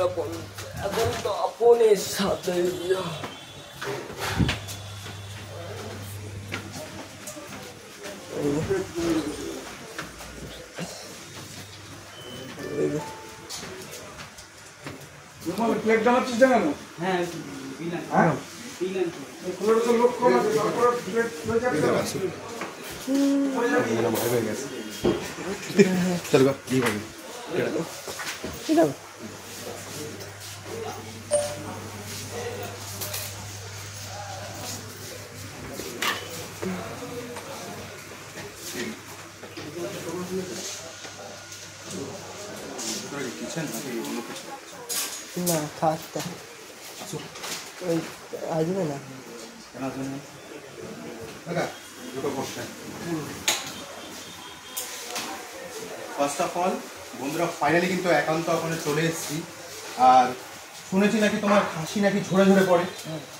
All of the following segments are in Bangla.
এখন তো আপনের সাথে প্লেট জানাচ্ছিস জানানো? হ্যাঁ না খাটটা ওই আসবে না ফার্স্ট অফ অল বন্ধুরা ফাইনালি কিন্তু একান্ত ওখানে চলে এসেছি। আর শুনেছি নাকি তোমার খাসি নাকি ঝরে ঝরে পড়ে,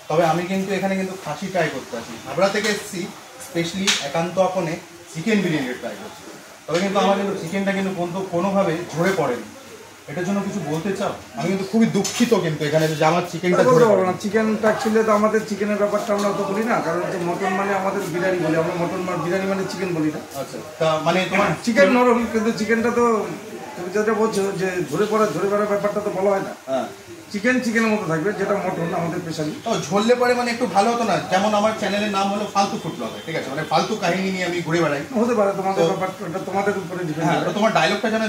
তবে আমি কিন্তু এখানে কিন্তু খাসি ট্রাই করতে আসি। হাবড়া থেকে এসেছি স্পেশালি একান্ত আপনে চিকেন বিরিয়ানি ট্রাই করছি, তবে কিন্তু আমার কিন্তু চিকেনটা কিন্তু কোনোভাবে ঝরে পড়েনি। এটার জন্য কিছু বলতে চাও? আমি কিন্তু খুবই দুঃখিত কিন্তু এখানে যে আমার চিকেনটা ঝরে পড়ে না। চিকেনটা ছিল তো আমাদের চিকেনের ব্যাপারটা আমরা অত বলি না, কারণ হচ্ছে মটন মানে আমাদের বিরিয়ানি বলি, আমরা মটন বিরিয়ানি মানে চিকেন বলি না। আচ্ছা, তা মানে তোমার চিকেন নরম, কিন্তু চিকেনটা তো তুমি যেটা বলছো যে ঝরে পড়ার ব্যাপারটা তো বলা হয় না। হ্যাঁ, চিকেন চিকেনের মতো থাকবে, যেটা মটন আমাদের স্পেশালি। তো ঝরলে পরে মানে একটু ভালো হতো না? যেমন আমার চ্যানেলের নাম হলো ফালতু ফুড ব্লগার, ঠিক আছে, মানে ফালতু কাহিনী নিয়ে আমি ঘুরে বেড়াই। হতে পারে তোমাদের ব্যাপারটা তোমাদের উপরে ডিপেন্ড করে। তোমার ডায়লগটা জানো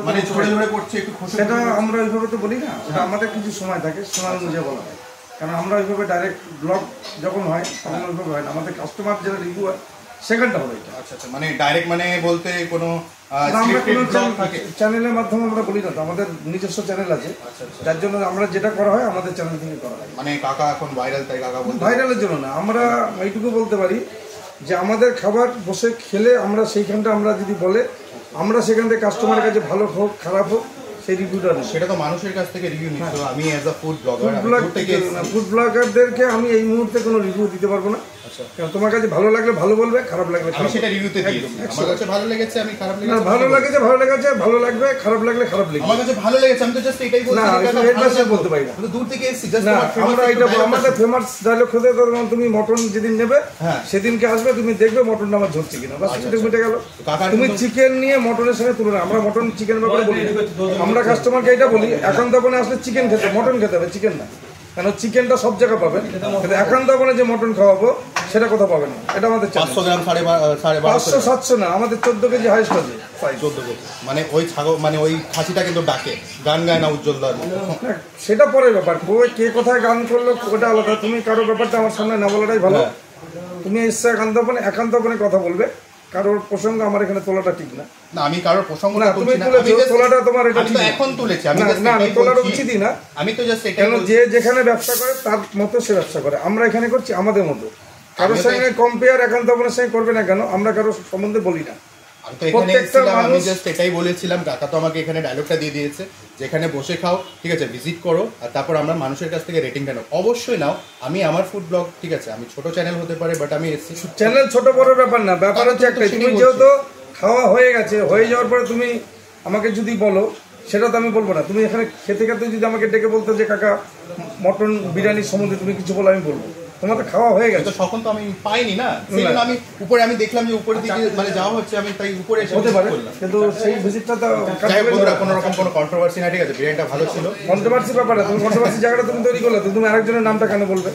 মানে ঝরে ঝরে পড়ছে একটু খুশি, সেটা আমরা ওইভাবে তো বলি না, সেটা আমাদের কিছু সময় থাকে, সময় অনুযায়ী বলা হয়। কারণ আমরা ওইভাবে ডাইরেক্ট ব্লগ যখন হয় তখন ওইভাবে হয় না, আমাদের কাস্টমার যেটা রিভিউ হয় সেখানটা হবে। আচ্ছা আচ্ছা, মানে ডাইরেক্ট মানে বলতে কোনো চ্যানেলের মাধ্যমে আমরা বলি না, তো আমাদের নিজস্ব চ্যানেল আছে, যার জন্য আমরা যেটা করা হয় আমাদের চ্যানেল থেকে করা হয়। মানে কাকা এখন ভাইরাল, তাই কাকা বলতে ভাইরালের জন্য না, আমরা এইটুকু বলতে পারি যে আমাদের খাবার বসে খেলে আমরা সেইখানটা আমরা যদি বলে আমরা সেখান থেকে কাস্টমারের কাছে ভালো হোক খারাপ হোক সেই রিভিউটা নেই, সেটা তো মানুষের কাছ থেকে রিভিউ নিচ্ছি। আমি as a food blogger, food ব্লগারদেরকে আমি এই মুহূর্তে কোনো রিভিউ দিতে পারবো না। কারণ তোমার কাছে ভালো লাগলে ভালো বলবে, খারাপ লাগলে আমি সেটা রিভিউতে দিয়েছি। আমার কাছে ভালো লেগেছে, আমি খারাপ লেগেছে ভালো লেগেছে, ভালো লাগবে, খারাপ লাগলে খারাপ লাগবে। আমার কাছে ভালো লেগেছে, আমি তো জাস্ট এটাই বলছি। না, এটা সে বলতে পারি না, আমি দূর থেকে এসেছি জাস্ট। আমরা এটা আমাদের ফেমাস ডায়লগ হতে তুমি মটন যেদিন নেবে সেদিনকে আসবে, তুমি দেখবে মটনটা আমার ঝরছে কিনা, বাস এটা মিটে গেল। তুমি চিকেন নিয়ে মটনের সঙ্গে তুলনা, আমরা মটন চিকেন ব্যাপারে বলি, আমরা কাস্টমারকে এটা বলি একান্ত আপনে আসলে চিকেন খেতে, মটন খেতে হবে, চিকেন না। কেন চিকেনটা সব জায়গায় পাবেন, কিন্তু একান্ত আপনে যে মটন খাওয়াবো সেটা কোথাও পাবেন না। এটা আমাদের 500 গ্রাম 500-700 না, আমাদের 14 কেজি হাইস্ট আছে। 14 কেজি মানে ওই ছাগল, মানে ওই খাসিটা কিন্তু ডাকে, গান গায় না উজ্জ্বল দার, সেটা পরের ব্যাপার। কে কোথায় গান করলো ওটা আলাদা, তুমি কারো ব্যাপারটা আমার সামনে না বলাটাই ভালো। তুমি এসে একান্ত আপনে কথা বলবে, কারোর প্রসঙ্গ আমার এখানে তোলাটা ঠিক না। না, আমি কারোর প্রসঙ্গ না, তুমি তোলাটা তোমার এটা ঠিক এখন তুলেছি আমি, না তোলাটা উচিতই না। আমি তো জাস্ট কেন যে যেখানে ব্যবসা করে তার মতো সে ব্যবসা করে, আমরা এখানে করছি আমাদের মতো। কারোর সঙ্গে কম্পেয়ার একান্ত আপনার সঙ্গে করবে না কেন, আমরা কারোর সম্বন্ধে বলি না। আমি তো এখানে এসেছিলাম, আমি জাস্ট এটাই বলেছিলাম। কাকা তো আমাকে এখানে ডায়লগটা দিয়ে দিয়েছে, যেখানে বসে খাও, ঠিক আছে, ভিজিট করো, আর তারপর আমরা মানুষের কাছ থেকে রেটিংটা নাও। অবশ্যই নাও, আমি আমার ফুড ব্লগ, ঠিক আছে, আমি ছোট চ্যানেল হতে পারে, বাট আমি এসেছি। চ্যানেল ছোট বড় ব্যাপার না, ব্যাপার হচ্ছে একটা, তুমি যেহেতু খাওয়া হয়ে গেছে, হয়ে যাওয়ার পরে তুমি আমাকে যদি বলো, সেটা তো আমি বলবো না। তুমি এখানে খেতে খেতে যদি আমাকে ডেকে বলতো যে কাকা মটন বিরিয়ানির সম্বন্ধে তুমি কিছু বলো, আমি বলবো। তোমার তো খাওয়া হয়ে গেছে, তখন তো আমি পাইনি না, আমি উপরে আমি দেখলাম যে উপরের দিকে মানে যাওয়া হচ্ছে, আমি তাই উপরে এসে হতে পারে, কিন্তু সেই ভিজিটটা তো কোনো রকম কোনো কন্ট্রোভার্সি না, ঠিক আছে, বিরিয়ানিটা ভালো ছিল। কন্ট্রোভার্সি ব্যাপারে তুমি কন্ট্রোভার্সি জায়গাটা তুমি তৈরি করলে, তুমি আরেকজনের নামটা কেন বলবে?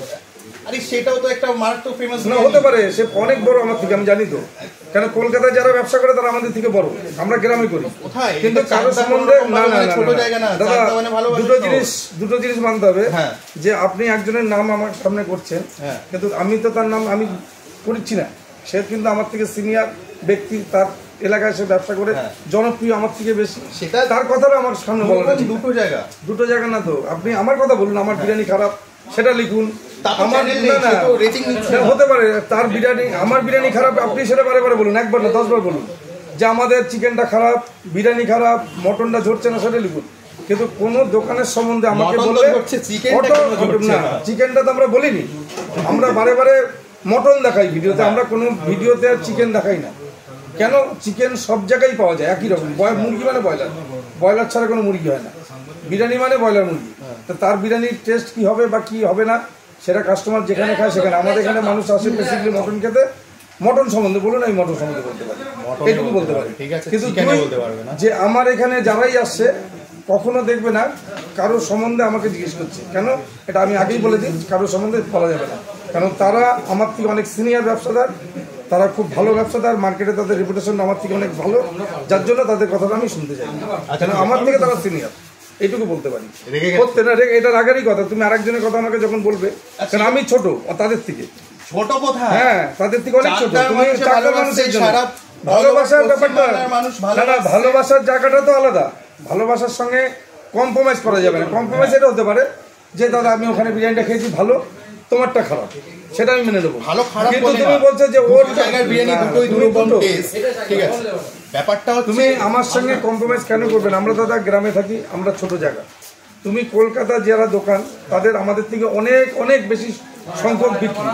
আরে সেটাও তো একটা মারাত্মক ফেমাস না, হতে পারে সে অনেক বড় আমার থেকে, আমি জানি তো। কেন কলকাতায় যারা ব্যবসা করে তারা আমাদের থেকে বড়, আমরা গ্রামে করি। কিন্তু কারোর সম্বন্ধে না দাদা, দুটো জিনিস মানতে হবে, যে আপনি একজনের নাম আমার সামনে করছেন, কিন্তু আমি তো তার নাম আমি করছি না। সে কিন্তু আমার থেকে সিনিয়র ব্যক্তি, তার এলাকায় সে ব্যবসা করে, জনপ্রিয় আমার থেকে বেশি, সেটা তার কথাটা আমার সামনে বলা। দুটো জায়গা না তো, আপনি আমার কথা বলুন, আমার বিরিয়ানি খারাপ সেটা লিখুন। হতে পারে তার বিরিয়ানি, আমার বিরিয়ানি খারাপ, আপনি সেটা বারে বারে বলুন, একবার না 10 বার বলুন যে আমাদের চিকেনটা খারাপ, বিরিয়ানি খারাপ, মটনটা ঝরছে না, সেটা লিখুন। কিন্তু কোন দোকানের সম্বন্ধে আমাকে বললে না, চিকেনটা তো আমরা বলিনি, আমরা বারে বারে মটন দেখাই ভিডিওতে, আমরা কোনো ভিডিওতে চিকেন দেখাই না। কেন? চিকেন সব জায়গায় পাওয়া যায় একই রকম, মুরগি মানে ব্রয়লার ছাড়া কোনো মুরগি হয় না। বিরিয়ানি মানে ব্রয়লার মুরগি, তো তার বিরিয়ানির টেস্ট কি হবে বা কি হবে না সেটা কাস্টমার যেখানে খায় সেখানে। আমাদের এখানে মানুষ আসে বেসিক্যালি মটন খেতে, মটন সম্বন্ধে বলুন, আমি মটন সম্বন্ধে বলতে পারি, এইটুকু বলতে পারি। কিন্তু যে আমার এখানে যারাই আসছে কখনো দেখবে না কারোর সম্বন্ধে আমাকে জিজ্ঞেস করছে, কেন এটা আমি আগেই বলে দিই, কারোর সম্বন্ধে বলা যাবে না, কারণ তারা আমার থেকে অনেক সিনিয়র ব্যবসাদার, তারা খুব ভালো ব্যবসাদার, মার্কেটে তাদের রেপুটেশন আমার থেকে অনেক ভালো, যার জন্য তাদের কথাটা আমি শুনতে চাই, কেন আমার থেকে তারা সিনিয়র, এইটুকু বলতে পারি। এটা রাগেরই কথা, তুমি আরেকজনের কথা আমাকে যখন বলবে, কারণ আমি ছোট তাদের থেকে, ছোট কথা, হ্যাঁ তাদের থেকে অনেক ছোট। তুমি চাকর মানুষের জন্য ভালোবাসার ব্যাপারটা না, ভালোবাসার জায়গাটা তো আলাদা, ভালোবাসার সঙ্গে কম্প্রোমাইজ করা যাবে না। কম্প্রোমাইজ এটা হতে পারে যে দাদা আমি ওখানে বিরিয়ানিটা খেয়েছি ভালো, তোমারটা খারাপ, সেটা আমি মেনে নেবো, ভালো খারাপ, কিন্তু তুমি বলছো যে ওর জায়গার বিরিয়ানি দুটোই দুরকম টেস্ট, ঠিক আছে। ব্যাপারটা তুমি আমার সঙ্গে কম্প্রোমাইজ কেন করবে না? আমরা দাদা গ্রামে থাকি, আমরা ছোট জায়গা, তুমি কলকাতা যারা দোকান তাদের আমাদের থেকে অনেক অনেক বেশি সংখ্যক বিক্রি,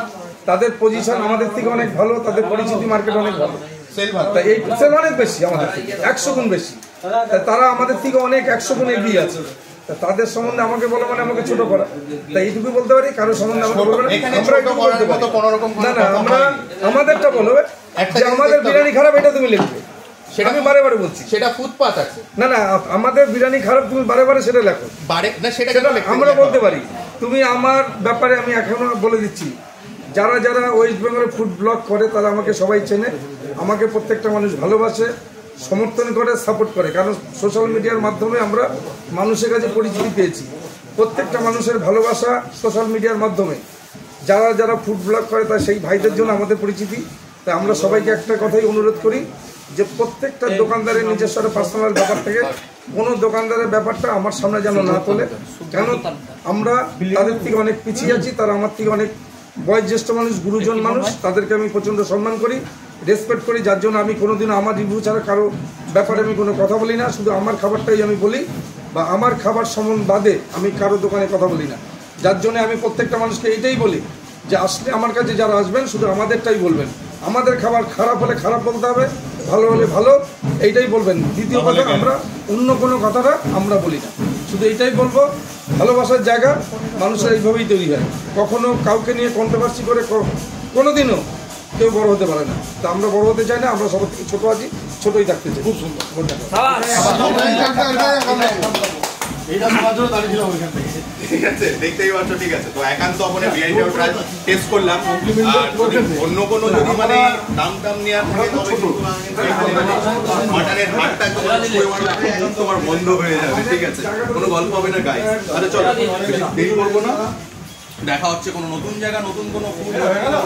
তাদের পজিশন আমাদের থেকে অনেক ভালো, তাদের পরিচিতি মার্কেট অনেক ভালো, এই সেল অনেক বেশি আমাদের থেকে, 100 গুণ বেশি, তারা আমাদের থেকে অনেক 100 গুণ এগিয়ে আছে। তাদের সম্বন্ধে আমাকে বলো মানে আমাকে ছোট করা, তাই এইটুকুই বলতে পারি। কারোর সম্বন্ধে আমাকে বলবে না, আমরা না, আমরা আমাদেরটা বলবে যে আমাদের বিরিয়ানি খারাপ, এটা তুমি লিখবে, সেটা আমি বারে বারে বলছি, সেটা ফুটপাত আছে না না, আমাদের বিরিয়ানি খারাপ তুমি বারে বারে সেটা লেখো, সেটা আমরা বলতে পারি। তুমি আমার ব্যাপারে আমি এখনো বলে দিচ্ছি, যারা যারা ওয়েস্ট বেঙ্গলের ফুড ব্লগ করে তারা আমাকে সবাই চেনে, আমাকে প্রত্যেকটা মানুষ ভালোবাসে, সমর্থন করে, সাপোর্ট করে, কারণ সোশ্যাল মিডিয়ার মাধ্যমে আমরা মানুষের কাছে পরিচিতি পেয়েছি। প্রত্যেকটা মানুষের ভালোবাসা সোশ্যাল মিডিয়ার মাধ্যমে, যারা যারা ফুড ব্লগ করে তার সেই ভাইদের জন্য আমাদের পরিচিতি। তাই আমরা সবাইকে একটা কথাই অনুরোধ করি যে প্রত্যেকটা দোকানদারের নিজস্ব পার্সোনাল ব্যাপার থেকে কোনো দোকানদারের ব্যাপারটা আমার সামনে যেন না তোলে, কেন আমরা তাদের থেকে অনেক পিছিয়ে আছি, তারা আমার থেকে অনেক বয়োজ্যেষ্ঠ মানুষ, গুরুজন মানুষ, তাদেরকে আমি প্রচণ্ড সম্মান করি, রেসপেক্ট করি, যার জন্য আমি কোনোদিনও আমার রিভিউ ছাড়া কারো ব্যাপারে আমি কোনো কথা বলি না, শুধু আমার খাবারটাই আমি বলি, বা আমার খাবার সম্বন্ধে বাদে আমি কারো দোকানে কথা বলি না। যার জন্য আমি প্রত্যেকটা মানুষকে এইটাই বলি যে আসলে আমার কাছে যারা আসবেন শুধু আমাদেরটাই বলবেন, আমাদের খাবার খারাপ হলে খারাপ বলতে হবে, ভালো হলে ভালো, এইটাই বলবেন। দ্বিতীয় কথা, আমরা অন্য কোনো কথাটা আমরা বলি না, শুধু এইটাই বলবো, ভালোবাসার জায়গা মানুষের এইভাবেই তৈরি হয়, কখনো কাউকে নিয়ে কন্ট্রোভার্সি করে কোনোদিনও কেউ বড় হতে পারে না। তা আমরা বড় হতে চাই না, আমরা সবার থেকে ছোট আছি, ছোটই থাকতে চাই। খুব সুন্দর, ঠিক আছে, দেখতেই পাচ্ছ, ঠিক আছে। তো একান্ত আপনি বিরিয়ানিটা প্রায় টেস্ট করলাম, অন্য কোনো যদি মানে দাম নেওয়ার থাকে মাটনের হাটটা তোমার বন্ধ হয়ে যাবে, ঠিক আছে, কোনো গল্প হবে না গাইস। আরে চলো দেরি করবো না, দেখা হচ্ছে কোনো নতুন জায়গা, নতুন কোনো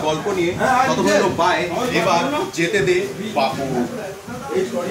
গল্প নিয়ে, ততক্ষণ বাই। এবার যেতে দে বাপু।